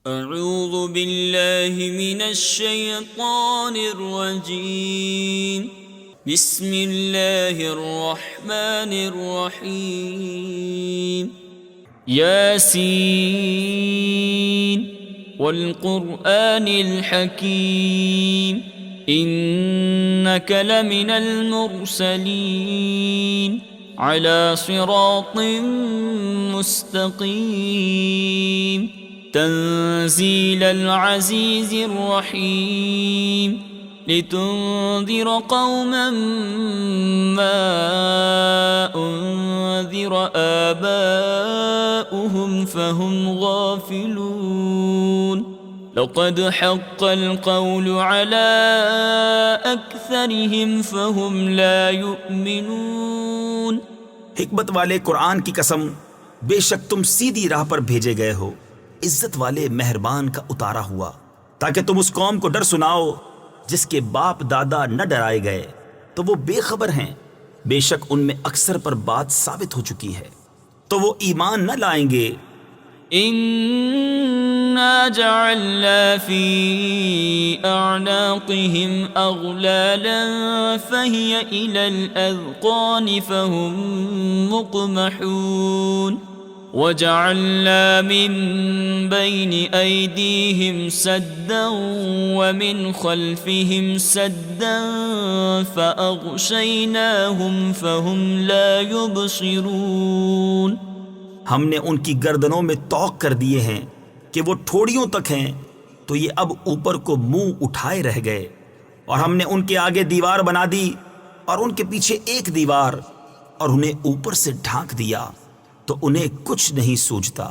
اعوذ باللہ من الشیطان الرجیم بسم اللہ الرحمن الرحیم یاسین والقرآن الحکیم انک لمن المرسلین علی صراط مستقیم تنزيل العزيز الرحيم لتنذر قوما ما أنذر آباؤهم فهم غافلون لقد حق القول على أكثرهم فهم لا يؤمنون۔ حکمت والے قرآن کی قسم، بے شک تم سیدھی راہ پر بھیجے گئے ہو، عزت والے مہربان کا اتارا ہوا، تاکہ تم اس قوم کو ڈر سناؤ جس کے باپ دادا نہ ڈرائے گئے تو وہ بے خبر ہیں۔ بے شک ان میں اکثر پر بات ثابت ہو چکی ہے تو وہ ایمان نہ لائیں گے۔ إنا جعلنا في أعناقهم أغلالا فهي إلى الأذقان فهم مقمحون وجعلنا من بين أيديهم سدا ومن خلفهم سدا فأغشيناهم فهم لا يبصرون۔ ہم نے ان کی گردنوں میں توق کر دیے ہیں کہ وہ ٹھوڑیوں تک ہیں، تو یہ اب اوپر کو منہ اٹھائے رہ گئے، اور ہم نے ان کے آگے دیوار بنا دی اور ان کے پیچھے ایک دیوار، اور انہیں اوپر سے ڈھانک دیا تو انہیں کچھ نہیں سوجتا۔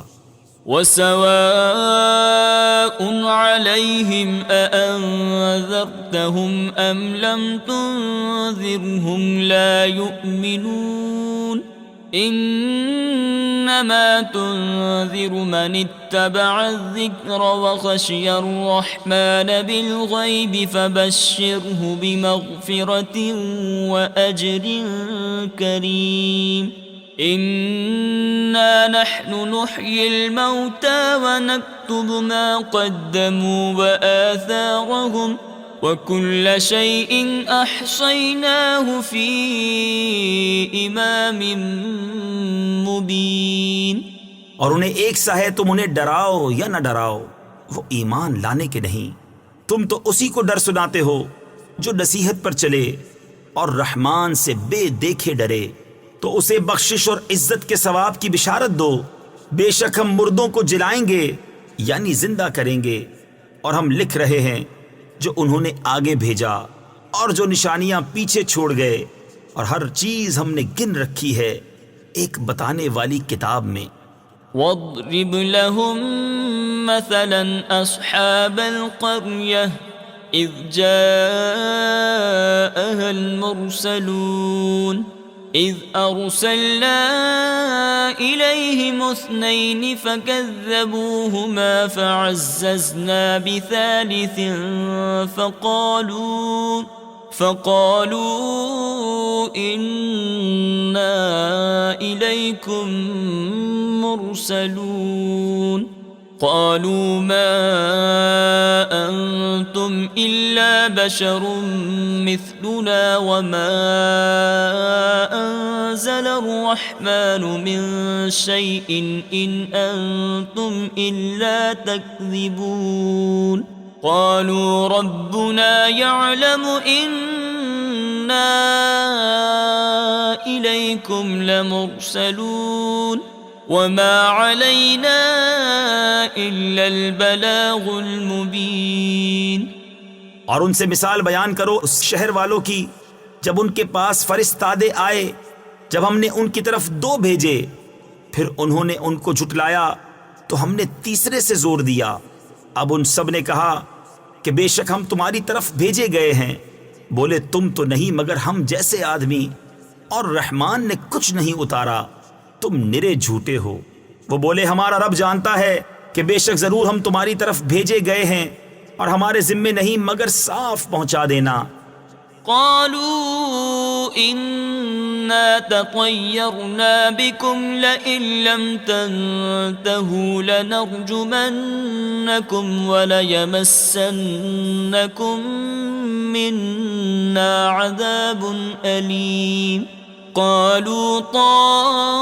وَسَوَاءٌ عَلَيْهِمْ أَأَنذَرْتَهُمْ أَمْ لَمْ تُنذِرْهُمْ لَا يُؤْمِنُونَ إِنَّمَا تُنذِرُ مَنِ اتَّبَعَ الذِّكْرَ وَخَشِيَ الرَّحْمَنَ بِالْغَيْبِ فَبَشِّرْهُ بِمَغْفِرَةٍ وَأَجْرٍ كَرِيمٍ۔ إِنَّا نَحْنُ نُحْيِي الْمَوْتَى وَنَكْتُبُ مَا قَدَّمُوا وَآثَارَهُمْ وَكُلَّ شَيْءٍ أَحْصَيْنَاهُ فِي إِمَامٍ مُبِينٍ۔ اور انہیں ایک سا ہے، تم انہیں ڈراؤ یا نہ ڈراؤ، وہ ایمان لانے کے نہیں۔ تم تو اسی کو ڈر سناتے ہو جو نصیحت پر چلے اور رحمان سے بے دیکھے ڈرے، تو اسے بخشش اور عزت کے ثواب کی بشارت دو۔ بے شک ہم مردوں کو جلائیں گے یعنی زندہ کریں گے، اور ہم لکھ رہے ہیں جو انہوں نے آگے بھیجا اور جو نشانیاں پیچھے چھوڑ گئے، اور ہر چیز ہم نے گن رکھی ہے ایک بتانے والی کتاب میں۔ وَاضْرِبْ لَهُم مَّثَلًا أَصْحَابَ الْقَرْيَةِ إِذْ جَاءَهَا الْمُرْسَلُونَ إِذْ أَرْسَلْنَا إِلَيْهِمُ اثْنَيْنِ فَكَذَّبُوهُمَا فَعَزَّزْنَا بِثَالِثٍ فَقَالُوا إِنَّا إِلَيْكُمْ مُرْسَلُونَ قالوا ما أنتم إلا بشر مثلنا وما أنزل الرحمن من شيء إن أنتم إلا تكذبون قالوا ربنا يعلم إنا إليكم لمرسلون وما علينا إلا البلاغ المبين۔ اور ان سے مثال بیان کرو اس شہر والوں کی جب ان کے پاس فرستادے آئے، جب ہم نے ان کی طرف 2 بھیجے، پھر انہوں نے ان کو جھٹلایا تو ہم نے تیسرے سے زور دیا۔ اب ان سب نے کہا کہ بے شک ہم تمہاری طرف بھیجے گئے ہیں۔ بولے تم تو نہیں مگر ہم جیسے آدمی، اور رحمان نے کچھ نہیں اتارا، تم نرے جھوٹے ہو۔ وہ بولے ہمارا رب جانتا ہے کہ بے شک ضرور ہم تمہاری طرف بھیجے گئے ہیں، اور ہمارے ذمے نہیں مگر صاف پہنچا دینا۔ قالوا إنا تطيرنا بكم لئن لم تنتهوا لنرجمنكم وليمسنكم منا عذاب أليم قالوا طائركم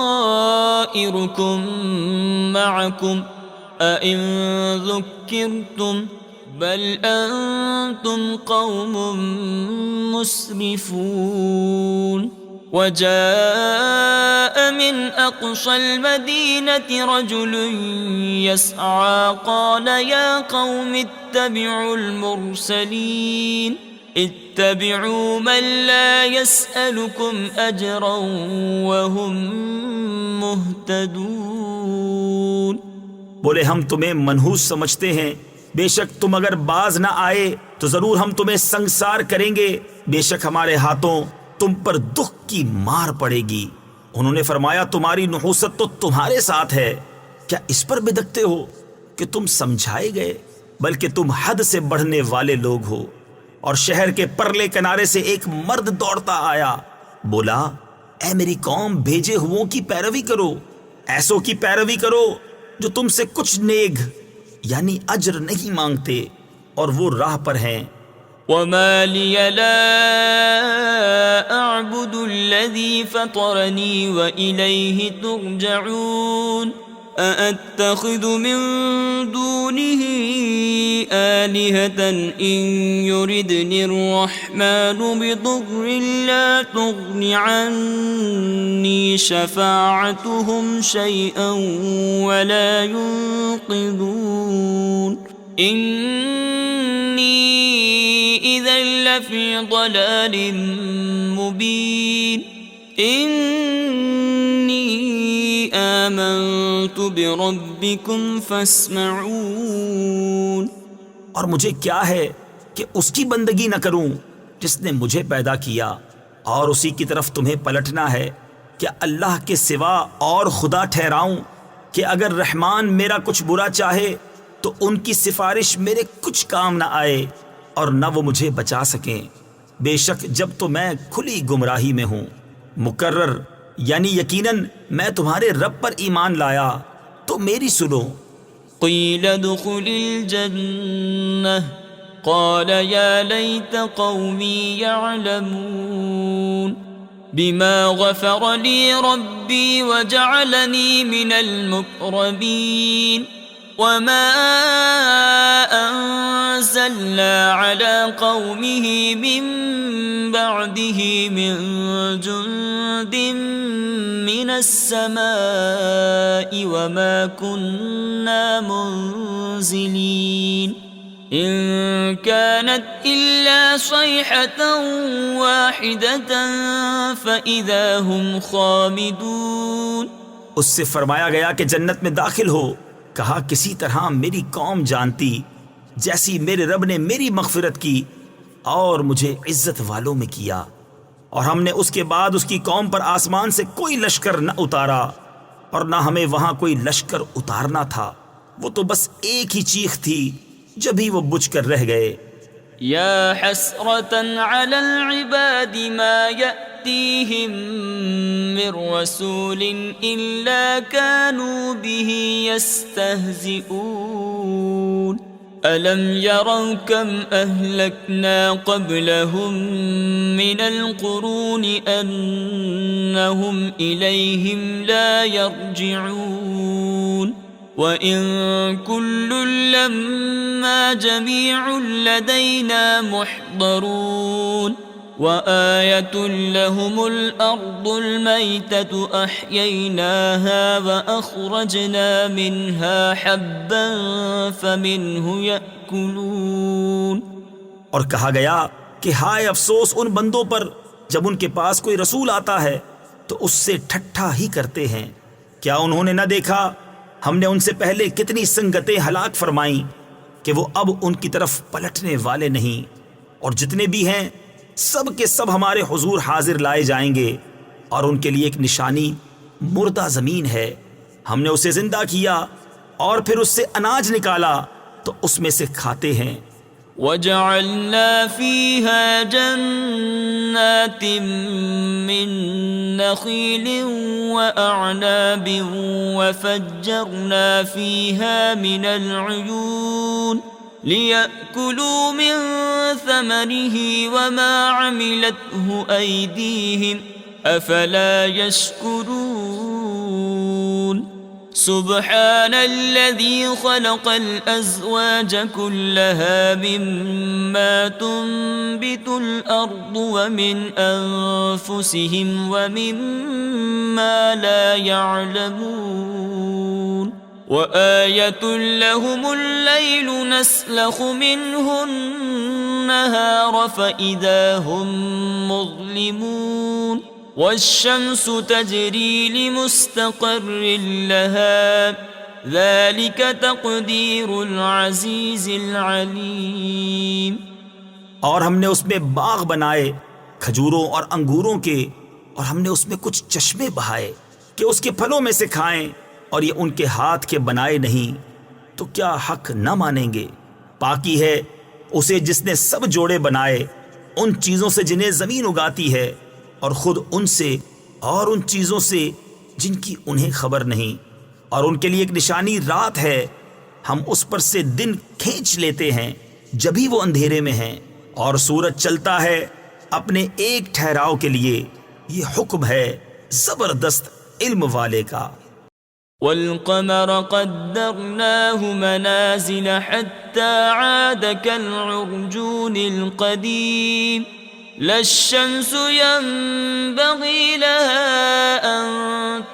معكم أئن ذكرتم بل أنتم قوم مسرفون وجاء من أقصى المدينة رجل يسعى قال يا قوم اتبعوا المرسلين اتبعوا من لا يسألكم أجرا وهم مهتدون. بولے ہم تمہیں منحوس سمجھتے ہیں، بے شک تم اگر باز نہ آئے تو ضرور ہم تمہیں سنگسار کریں گے، بے شک ہمارے ہاتھوں تم پر دکھ کی مار پڑے گی. انہوں نے فرمایا تمہاری نحوست تو تمہارے ساتھ ہے، کیا اس پر بدکتے ہو کہ تم سمجھائے گئے؟ بلکہ تم حد سے بڑھنے والے لوگ ہو. اور شہر کے پرلے کنارے سے ایک مرد دوڑتا آیا، بولا اے میری قوم، بھیجے ہوں کی پیروی کرو، ایسوں کی پیروی کرو جو تم سے کچھ نیگ یعنی اجر نہیں مانگتے اور وہ راہ پر ہیں. وما لي لا أعبد الذي فطرني وإليه ترجعون أأتخذ من دونه آلهة إن يردني الرحمن بضر لا تغن عني شفاعتهم شيئا ولا ينقذون إني إذا لفي ضلال مبين إني آمنت بربكم فاسمعون. اور مجھے کیا ہے کہ اس کی بندگی نہ کروں جس نے مجھے پیدا کیا، اور اسی کی طرف تمہیں پلٹنا ہے. کیا اللہ کے سوا اور خدا ٹھہراؤں کہ اگر رحمان میرا کچھ برا چاہے تو ان کی سفارش میرے کچھ کام نہ آئے اور نہ وہ مجھے بچا سکیں. بے شک جب تو میں کھلی گمراہی میں ہوں. مقرر یعنی یقیناً میں تمہارے رب پر ایمان لایا تو میری سنو. قیل ادخل الجنة قال یا لیت قومی یعلمون بما غفر لی ربی وجعلنی من المقربین وما أنزلنا على قومه من بعده من جند من السماء وما كنا منزلين إن كانت إلا صيحة واحدة فإذا هم خامدون. اس سے فرمایا گیا کہ جنت میں داخل ہو. کہا کسی طرح میری قوم جانتی جیسی میرے رب نے میری مغفرت کی اور مجھے عزت والوں میں کیا، اور ہم نے اس کے بعد اس کی قوم پر آسمان سے کوئی لشکر نہ اتارا اور نہ ہمیں وہاں کوئی لشکر اتارنا تھا. وہ تو بس ایک ہی چیخ تھی جبھی وہ بجھ کر رہ گئے. یا حسرة على العباد ما يأتيهم من رسول إلا كانوا به يستهزئون ألم يروا كم أهلكنا قبلهم من القرون أنهم إليهم لا يرجعون وَإِن كُلٌّ لَّمَّا جَمِيعٌ لَّدَيْنَا مُحْضَرُونَ وَآيَةٌ لَّهُمُ الْأَرْضُ الْمَيْتَةُ أَحْيَيْنَاهَا وَأَخْرَجْنَا مِنْهَا حَبًّا فَمِنْهُ يَأْكُلُونَ. اور کہا گیا کہ ہائے افسوس ان بندوں پر جب ان کے پاس کوئی رسول آتا ہے تو اس سے ٹھٹھا ہی کرتے ہیں. کیا انہوں نے نہ دیکھا ہم نے ان سے پہلے کتنی سنگتیں ہلاک فرمائیں کہ وہ اب ان کی طرف پلٹنے والے نہیں، اور جتنے بھی ہیں سب کے سب ہمارے حضور حاضر لائے جائیں گے، اور ان کے لیے ایک نشانی مردہ زمین ہے. ہم نے اسے زندہ کیا اور پھر اس سے اناج نکالا تو اس میں سے کھاتے ہیں. وجعلنا فيها جنات من نخيل وأعناب وفجرنا فيها من العيون ليأكلوا من ثمره وما عملته أيديهم أفلا يشكرون سبحان الذي خلق الأزواج كلها مما تنبت الأرض ومن أنفسهم ومما لا يعلمون وآية لهم الليل نسلخ منه النهار فإذا هم مظلمون والشمس تجري لمستقر لها ذلك تقدير العزيز العليم. اور ہم نے اس میں باغ بنائے کھجوروں اور انگوروں کے، اور ہم نے اس میں کچھ چشمے بہائے کہ اس کے پھلوں میں سے کھائیں، اور یہ ان کے ہاتھ کے بنائے نہیں، تو کیا حق نہ مانیں گے؟ پاکی ہے اسے جس نے سب جوڑے بنائے ان چیزوں سے جنہیں زمین اگاتی ہے، اور خود ان سے اور ان چیزوں سے جن کی انہیں خبر نہیں، اور ان کے لیے ایک نشانی رات ہے، ہم اس پر سے دن کھینچ لیتے ہیں جبھی وہ اندھیرے میں ہیں، اور سورج چلتا ہے اپنے ایک ٹھہراؤ کے لیے، یہ حکم ہے زبردست علم والے کا. والقمر قدرناه منازل حتى عاد كالعرجون القديم لا الشمس ينبغي لها أن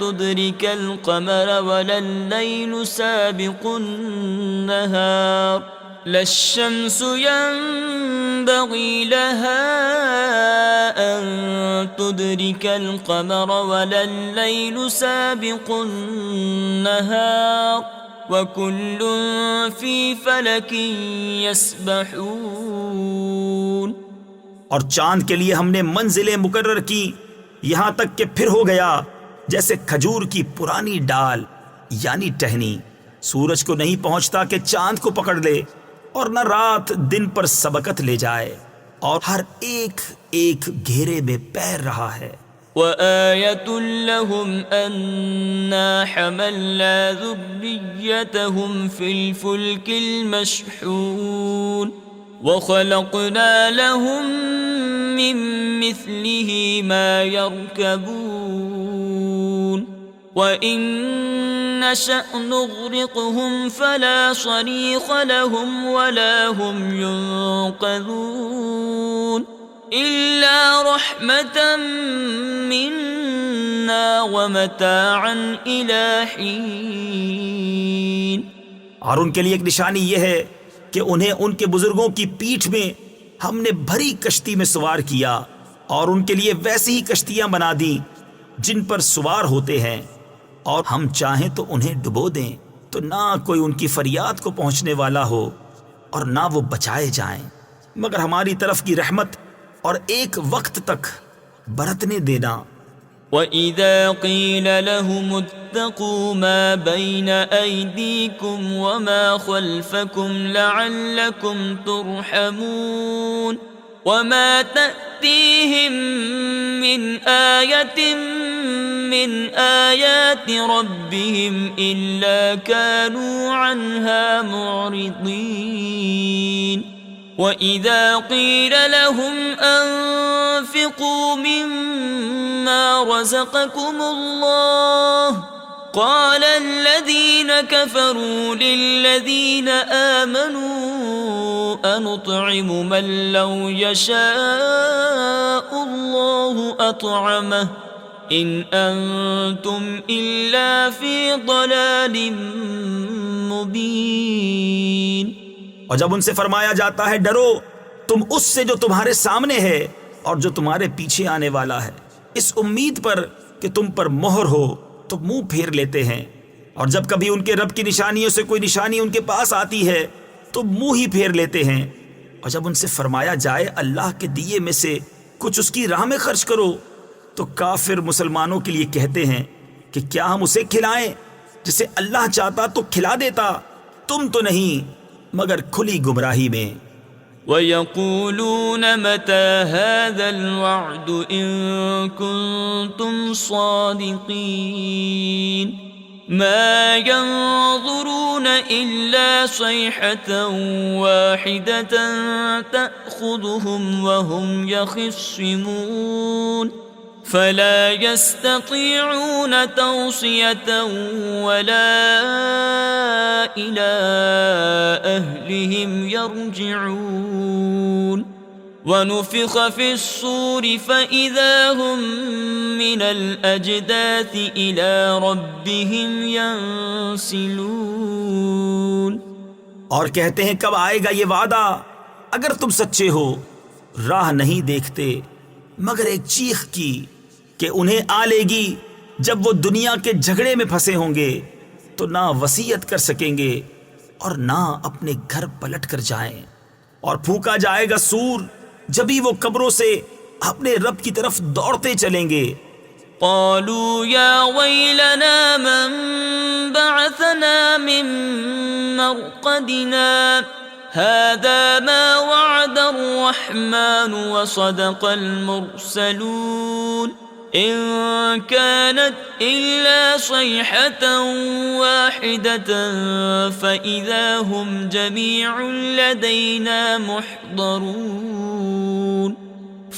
تدرك القمر ولا الليل سابق النهار لا الشمس ينبغي لها أن تدرك القمر ولا الليل سابق النهار وكل في فلك يسبحون. اور چاند کے لیے ہم نے منزلیں مقرر کی یہاں تک کہ پھر ہو گیا جیسے کھجور کی پرانی ڈال یعنی ٹہنی. سورج کو نہیں پہنچتا کہ چاند کو پکڑ لے، اور نہ رات دن پر سبقت لے جائے، اور ہر ایک ایک گھیرے میں پیر رہا ہے. وآية لهم أنا حملنا ذريتهم في الفلك المشحون وخلقنا لهم من مثله ما يركبون وإن نشأ نغرقهم فلا صريخ لهم ولا هم ينقذون إلا رحمة منا ومتاعا إلى حين. اور ان کے لیے ایک نشانی یہ ہے کہ انہیں ان کے بزرگوں کی پیٹھ میں ہم نے بھری کشتی میں سوار کیا، اور ان کے لیے ویسی ہی کشتیاں بنا دیں جن پر سوار ہوتے ہیں، اور ہم چاہیں تو انہیں ڈبو دیں تو نہ کوئی ان کی فریاد کو پہنچنے والا ہو اور نہ وہ بچائے جائیں مگر ہماری طرف کی رحمت اور ایک وقت تک برتنے دینا. وَإِذَا قِيلَ لَهُمُ اتَّقُوا مَا بَيْنَ أَيْدِيكُمْ وَمَا خَلْفَكُمْ لَعَلَّكُمْ تُرْحَمُونَ وَمَا تَأْتِيهِمْ مِنْ آيَةٍ مِنْ آيَاتِ رَبِّهِمْ إِلَّا كَانُوا عَنْهَا مُعْرِضِينَ. وَإِذَا قِيلَ لَهُمْ أَنفِقُوا مِمَّا رَزَقَكُمُ اللَّهُ قَالَ الَّذِينَ كَفَرُوا لِلَّذِينَ آمَنُوا أَنُطْعِمُ مَن لَّوْ يَشَاءُ اللَّهُ أَطْعَمَهُ إِنْ أَنتُمْ إِلَّا فِي ضَلَالٍ مُبِينٍ. اور جب ان سے فرمایا جاتا ہے ڈرو تم اس سے جو تمہارے سامنے ہے اور جو تمہارے پیچھے آنے والا ہے، اس امید پر کہ تم پر مہر ہو، تو منہ پھیر لیتے ہیں. اور جب کبھی ان کے رب کی نشانیوں سے کوئی نشانی ان کے پاس آتی ہے تو منہ ہی پھیر لیتے ہیں. اور جب ان سے فرمایا جائے اللہ کے دیے میں سے کچھ اس کی راہ میں خرچ کرو تو کافر مسلمانوں کے لیے کہتے ہیں کہ کیا ہم اسے کھلائیں جسے اللہ چاہتا تو کھلا دیتا، تم تو نہیں مگر کھلی گمراہی میں. ويقولون متى هذا الوعد إن كنتم صادقين ما ينظرون إلا صيحة واحدة تأخذهم وهم يخصمون فلا يستطيعون توصية ولا إلى أهلهم يرجعون ونفخ في الصور فإذا هم من الأجداث إلى ربهم ينسلون. اور کہتے ہیں کب آئے گا یہ وعدہ اگر تم سچے ہو. راہ نہیں دیکھتے مگر ایک چیخ کی کہ انہیں آ لے گی جب وہ دنیا کے جھگڑے میں پھنسے ہوں گے تو نہ وصیت کر سکیں گے اور نہ اپنے گھر پلٹ کر جائیں. اور پھونکا جائے گا سور جبھی وہ قبروں سے اپنے رب کی طرف دوڑتے چلیں گے. قالوا يا ويلنا من بعثنا من مرقدنا هذا ما وعد الرحمن وصدق المرسلون إن كانت إلا صيحة واحدة فإذا هم جميع لدينا محضرون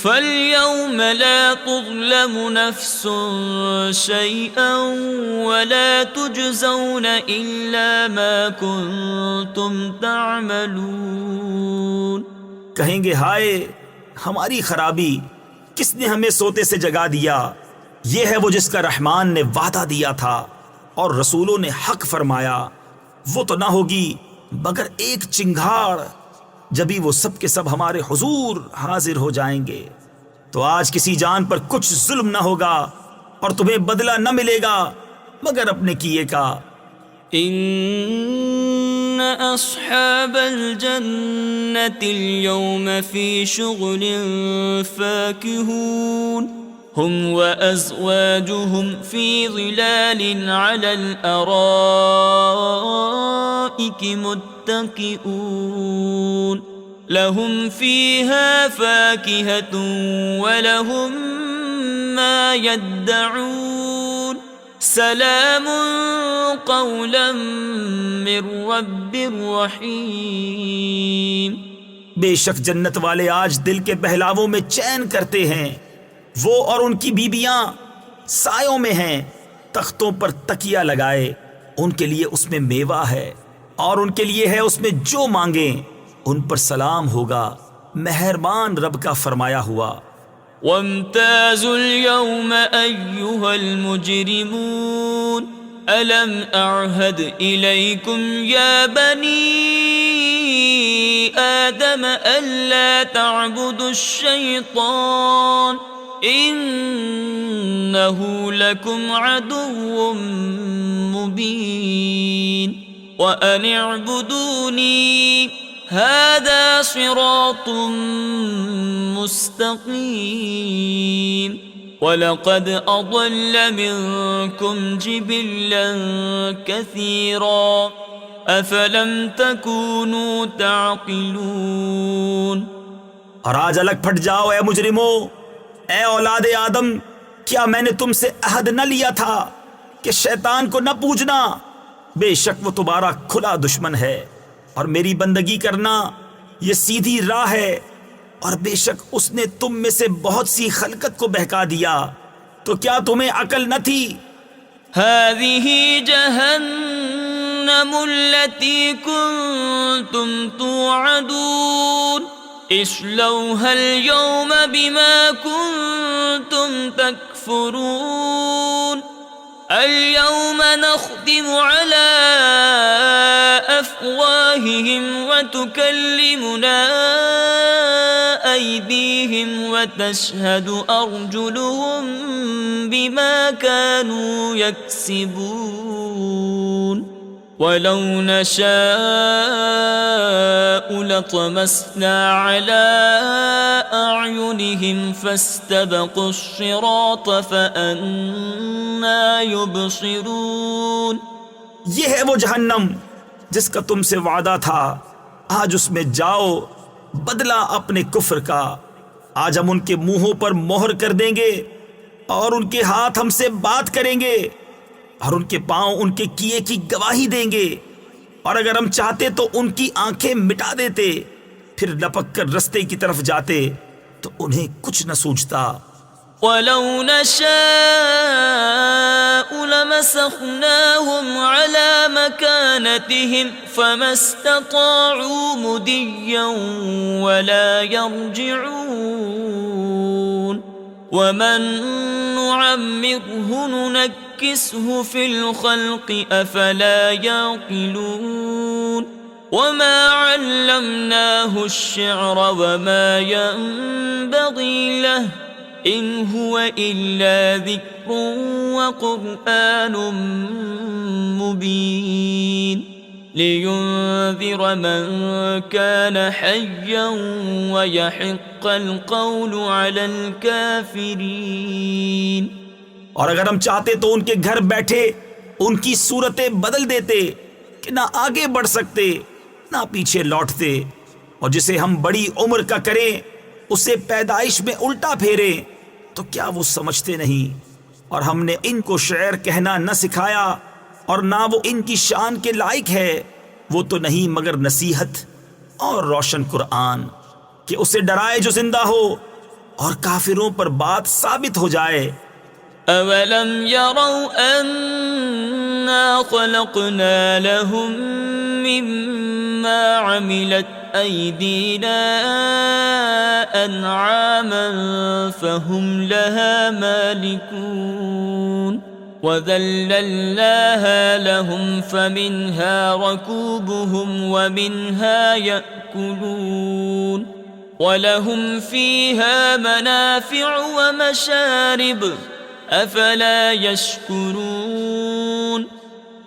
فاليوم لا تظلم نفس شيئا ولا تجزون إلا ما كنتم تعملون. کہیں گے ہائے ہماری خرابی، کس نے ہمیں سوتے سے جگا دیا؟ یہ ہے وہ جس کا رحمان نے وعدہ دیا تھا اور رسولوں نے حق فرمایا. وہ تو نہ ہوگی مگر ایک چنگھاڑ جبھی وہ سب کے سب ہمارے حضور حاضر ہو جائیں گے. تو آج کسی جان پر کچھ ظلم نہ ہوگا اور تمہیں بدلہ نہ ملے گا مگر اپنے کیے کا. إن أصحاب الجنة اليوم في شغل فاكهون هم وأزواجهم في ظلال على الأرائك متكئون لهم فيها فاكهة ولهم ما يدعون سلام قولا من رب رحیم. بے شک جنت والے آج دل کے بہلاووں میں چین کرتے ہیں. وہ اور ان کی بیبیاں سایوں میں ہیں، تختوں پر تکیہ لگائے. ان کے لیے اس میں میوہ ہے اور ان کے لیے ہے اس میں جو مانگیں. ان پر سلام ہوگا مہربان رب کا فرمایا ہوا. وامتازوا اليوم أيها المجرمون ألم أعهد إليكم يا بني آدم ألا تعبدوا الشيطان إنه لكم عدو مبين وأن اعبدوني هذا صراط مستقيم وَلَقَدْ أَضَلَّ مِنْكُمْ جِبِلًّا كَثِيرًا أَفَلَمْ تَكُونُوا تَعْقِلُونَ. اور آج الگ پھٹ جاؤ اے مجرمو، اے اولاد آدم، کیا میں نے تم سے عہد نہ لیا تھا کہ شیطان کو نہ پوجنا؟ بے شک وہ تمہارا کھلا دشمن ہے اور میری بندگی کرنا یہ سیدھی راہ ہے. اور بے شک اس نے تم میں سے بہت سی خلقت کو بہکا دیا، تو کیا تمہیں عقل نہ تھی؟ هذه جهنم التي كنتم توعدون اصلوها اليوم بما كنتم تكفرون اليوم نختم على أفواههم وتكلمنا أيديهم وتشهد أرجلهم بما كانوا يكسبون ولو نشاء لطمسنا على أعينهم فاستبقوا الصراط فأنى يبصرون. یہ ہے وہ جہنم جس کا تم سے وعدہ تھا. آج اس میں جاؤ بدلہ اپنے کفر کا۔ آج ہم ان کے منہوں پر مہر کر دیں گے اور ان کے ہاتھ ہم سے بات کریں گے اور ان کے پاؤں ان کے کیے کی گواہی دیں گے، اور اگر ہم چاہتے تو ان کی آنکھیں مٹا دیتے، پھر لپک کر رستے کی طرف جاتے تو انہیں کچھ نہ سوچتا۔ وَلَوْ نَشَاءُ لَمَسَخْنَاهُمْ عَلَى مَكَانَتِهِمْ فَمَا اسْتَطَاعُوا مُضِيًّا وَلَا يَرْجِعُونَ وَمَن نُّعَمِّرْهُ نُنَكِّسْهُ فِي الْخَلْقِ أَفَلَا يَعْقِلُونَ وَمَا عَلَّمْنَاهُ الشِّعْرَ وَمَا يَنبَغِي لَهُ إِنْ هُوَ إِلَّا ذِكْرٌ وَقُرْآنٌ مُبِينٌ لِيُنذِرَ مَنْ كَانَ حَيًّا وَيَحِقَّ الْقَوْلُ عَلَى الْكَافِرِينَ۔ اور اگر ہم چاہتے تو ان کے گھر بیٹھے ان کی صورتیں بدل دیتے کہ نہ آگے بڑھ سکتے نہ پیچھے لوٹتے، اور جسے ہم بڑی عمر کا کریں اسے پیدائش میں الٹا پھیرے تو کیا وہ سمجھتے نہیں؟ اور ہم نے ان کو شعر کہنا نہ سکھایا اور نہ وہ ان کی شان کے لائق ہے، وہ تو نہیں مگر نصیحت اور روشن قرآن کہ اسے ڈرائے جو زندہ ہو اور کافروں پر بات ثابت ہو جائے۔ أَوَلَمْ يَرَوْا أَنَّا خَلَقْنَا لَهُم مِّمَّا عَمِلَتْ أَيْدِينَا أَنْعَامًا فَهُمْ لَهَا مَالِكُونَ وَذَلَّلْنَاهَا لَهُمْ فَمِنْهَا رَكُوبُهُمْ وَمِنْهَا يَأْكُلُونَ وَلَهُمْ فِيهَا مَنَافِعُ وَمَشَارِبُ أَفَلَا يَشْكُرُونَ۔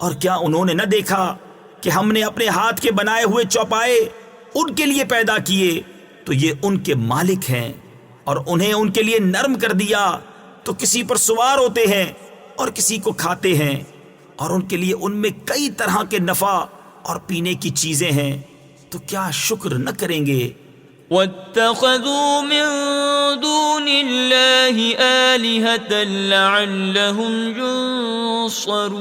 اور کیا انہوں نے نہ دیکھا کہ ہم نے اپنے ہاتھ کے بنائے ہوئے چوپائے ان کے لیے پیدا کیے تو یہ ان کے مالک ہیں، اور انہیں ان کے لیے نرم کر دیا تو کسی پر سوار ہوتے ہیں اور کسی کو کھاتے ہیں، اور ان کے لیے ان میں کئی طرح کے نفع اور پینے کی چیزیں ہیں، تو کیا شکر نہ کریں گے؟ وَاتَّخَذُوا مِن دُونِ اللَّهِ آلِهَةً لَعَلَّهُمْ يُنصَرُونَ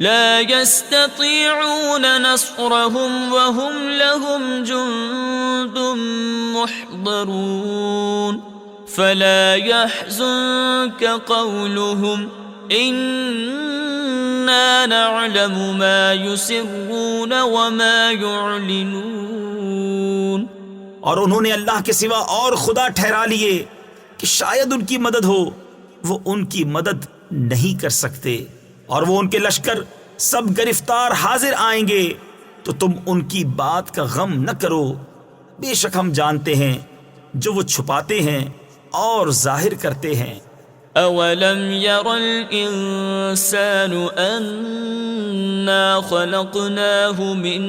لَا يَسْتَطِيعُونَ نَصْرَهُمْ وَهُمْ لَهُمْ جُندٌ مُحْضَرُونَ فَلَا يَحْزُنكَ قَوْلُهُمْ إِنَّا نَعْلَمُ مَا يُسِرُّونَ وَمَا يُعْلِنُونَ۔ اور انہوں نے اللہ کے سوا اور خدا ٹھہرا لیے کہ شاید ان کی مدد ہو، وہ ان کی مدد نہیں کر سکتے، اور وہ ان کے لشکر سب گرفتار حاضر آئیں گے، تو تم ان کی بات کا غم نہ کرو، بے شک ہم جانتے ہیں جو وہ چھپاتے ہیں اور ظاہر کرتے ہیں۔ أَوَلَمْ يَرَ الْإِنسَانُ أَنَّا خَلَقْنَاهُ مِن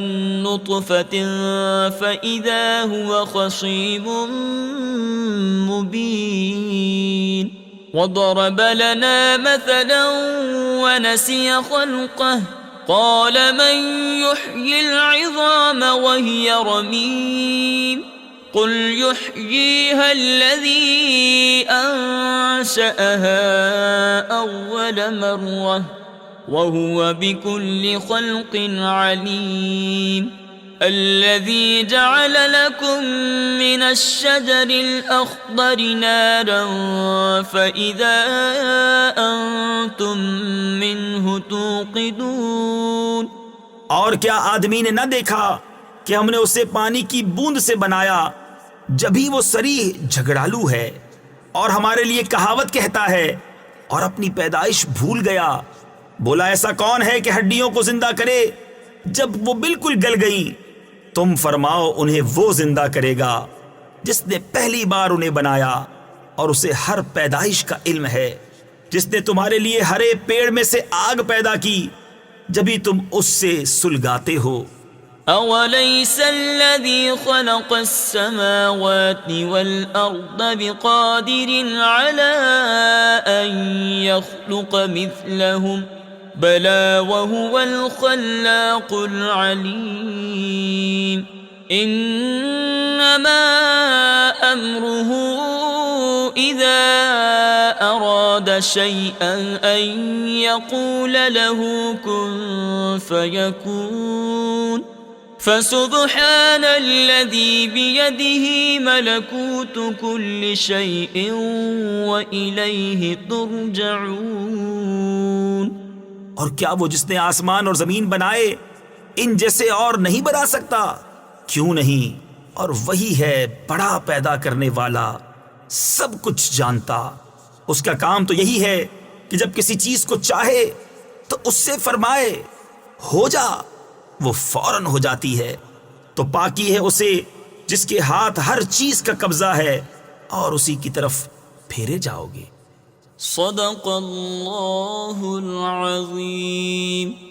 نُّطْفَةٍ فَإِذَا هُوَ خَصِيمٌ مُّبِينٌ وَضَرَبَ لَنَا مَثَلًا وَنَسِيَ خَلْقَهُ قَالَ مَن يُحْيِي الْعِظَامَ وَهِيَ رَمِيمٌ قُلْ يُحْيِيهَا الَّذِي أَنشَأَهَا أَوَّلَ مَرَّةٍ وَهُوَ بِكُلِّ خَلْقٍ عَلِيمٌ الَّذِي جَعَلَ لَكُم مِّنَ الشَّجَرِ الْأَخْضَرِ نَارًا فَإِذَا أَنتُم مِّنْهُ تُوقِدُونَ۔ اور کیا آدمی نے نہ دیکھا کہ ہم نے اسے پانی کی بوند سے بنایا، جبھی وہ صریح جھگڑالو ہے اور ہمارے لیے کہاوت کہتا ہے اور اپنی پیدائش بھول گیا۔ بولا ایسا کون ہے کہ ہڈیوں کو زندہ کرے جب وہ بالکل گل گئیں؟ تم فرماؤ انہیں وہ زندہ کرے گا جس نے پہلی بار انہیں بنایا، اور اسے ہر پیدائش کا علم ہے، جس نے تمہارے لیے ہرے پیڑ میں سے آگ پیدا کی جبھی تم اس سے سلگاتے ہو۔ أَوَلَيْسَ الَّذِي خَلَقَ السَّمَاوَاتِ وَالْأَرْضَ بِقَادِرٍ عَلَىٰ أَن يَخْلُقَ مِثْلَهُم بَلَىٰ وَهُوَ الْخَلَّاقُ الْعَلِيمُ انما امره اذا اراد شيئا ان يقول له كن فيكون فسبحان الذي بيده ملكوت كل شيء وإليه ترجعون۔ اور کیا وہ جس نے آسمان اور زمین بنائے ان جیسے اور نہیں بنا سکتا؟ کیوں نہیں؟ اور وہی ہے بڑا پیدا کرنے والا، سب کچھ جانتا۔ اس کا کام تو یہی ہے کہ جب کسی چیز کو چاہے تو اس سے فرمائے ہو جا، وہ فوراً ہو جاتی ہے۔ تو پاکی ہے اسے جس کے ہاتھ ہر چیز کا قبضہ ہے، اور اسی کی طرف پھیرے جاؤ گے۔ صدق اللہ العظیم۔